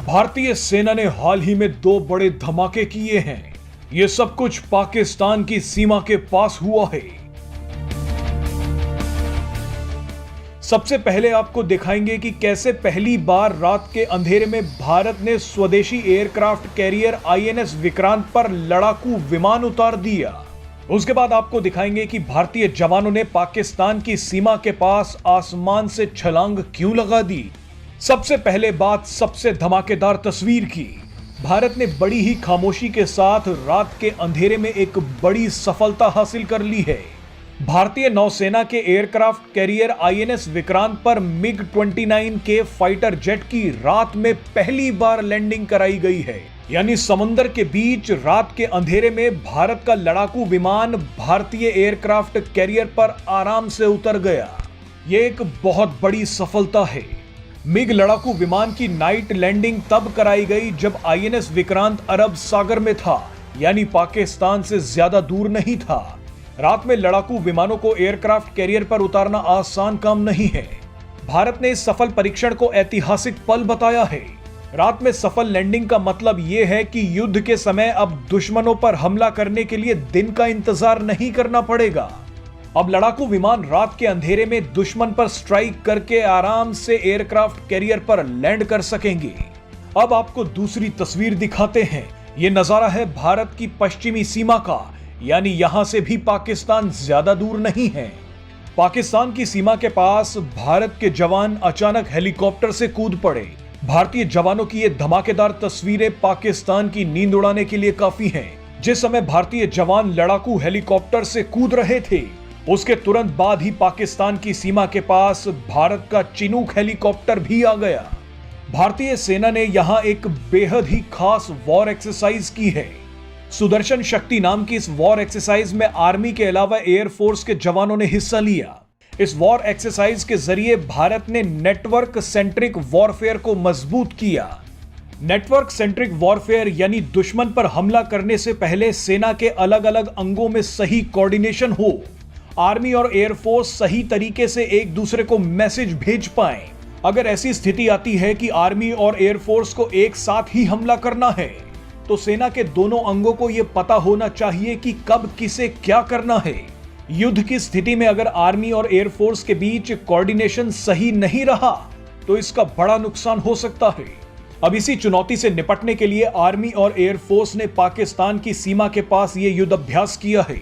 भारतीय सेना ने हाल ही में 2 बड़े धमाके किए हैं। ये सब कुछ पाकिस्तान की सीमा के पास हुआ है। सबसे पहले आपको दिखाएंगे कि कैसे पहली बार रात के अंधेरे में भारत ने स्वदेशी एयरक्राफ्ट कैरियर आईएनएस विक्रांत पर लड़ाकू विमान उतार दिया। उसके बाद आपको दिखाएंगे कि भारतीय जवानों ने पाकिस्तान की सीमा के पास आसमान से छलांग क्यों लगा दी। सबसे पहले बात सबसे धमाकेदार तस्वीर की। भारत ने बड़ी ही खामोशी के साथ रात के अंधेरे में एक बड़ी सफलता हासिल कर ली है। भारतीय नौसेना के एयरक्राफ्ट कैरियर आईएनएस विक्रांत पर मिग-29 के फाइटर जेट की रात में पहली बार लैंडिंग कराई गई है। यानी समंदर के बीच रात के अंधेरे में भारत का लड़ाकू विमान भारतीय एयरक्राफ्ट कैरियर पर आराम से उतर गया। ये एक बहुत बड़ी सफलता है। मिग लड़ाकू विमान की नाइट लैंडिंग तब कराई गई जब आईएनएस विक्रांत अरब सागर में था, यानी पाकिस्तान से ज्यादा दूर नहीं था। रात में लड़ाकू विमानों को एयरक्राफ्ट कैरियर पर उतारना आसान काम नहीं है। भारत ने इस सफल परीक्षण को ऐतिहासिक पल बताया है। रात में सफल लैंडिंग का मतलब यह है कि युद्ध के समय अब दुश्मनों पर हमला करने के लिए दिन का इंतजार नहीं करना पड़ेगा। अब लड़ाकू विमान रात के अंधेरे में दुश्मन पर स्ट्राइक करके आराम से एयरक्राफ्ट कैरियर पर लैंड कर सकेंगे। अब आपको दूसरी तस्वीर दिखाते हैं। यह नजारा है भारत की पश्चिमी सीमा का, यानी यहां से भी पाकिस्तान ज्यादा दूर नहीं है। पाकिस्तान की सीमा के पास भारत के जवान अचानक हेलीकॉप्टर से कूद पड़े। भारतीय जवानों की ये धमाकेदार तस्वीरें पाकिस्तान की नींद उड़ाने के लिए काफी हैं। जिस समय भारतीय जवान लड़ाकू हेलीकॉप्टर से कूद रहे थे, उसके तुरंत बाद ही पाकिस्तान की सीमा के पास भारत का चिनूक हेलीकॉप्टर भी आ गया। भारतीय सेना ने यहां एक बेहद ही खास वॉर एक्सरसाइज की है। सुदर्शन शक्ति नाम की इस वॉर एक्सरसाइज में आर्मी के अलावा एयरफोर्स के जवानों ने हिस्सा लिया। इस वॉर एक्सरसाइज के जरिए भारत ने नेटवर्क सेंट्रिक वॉरफेयर को मजबूत किया। नेटवर्क सेंट्रिक वॉरफेयर यानी दुश्मन पर हमला करने से पहले सेना के अलग अलग अंगों में सही कोऑर्डिनेशन हो, आर्मी और एयरफोर्स सही तरीके से एक दूसरे को मैसेज भेज पाएं। अगर ऐसी स्थिति आती है कि आर्मी और एयरफोर्स को एक साथ ही हमला करना है, तो सेना के दोनों अंगों को यह पता होना चाहिए कि कब किसे क्या करना है। युद्ध की स्थिति में अगर आर्मी और एयरफोर्स के बीच कोऑर्डिनेशन सही नहीं रहा, तो इसका बड़ा नुकसान हो सकता है। अब इसी चुनौती से निपटने के लिए आर्मी और एयरफोर्स ने पाकिस्तान की सीमा के पास ये युद्ध अभ्यास किया है।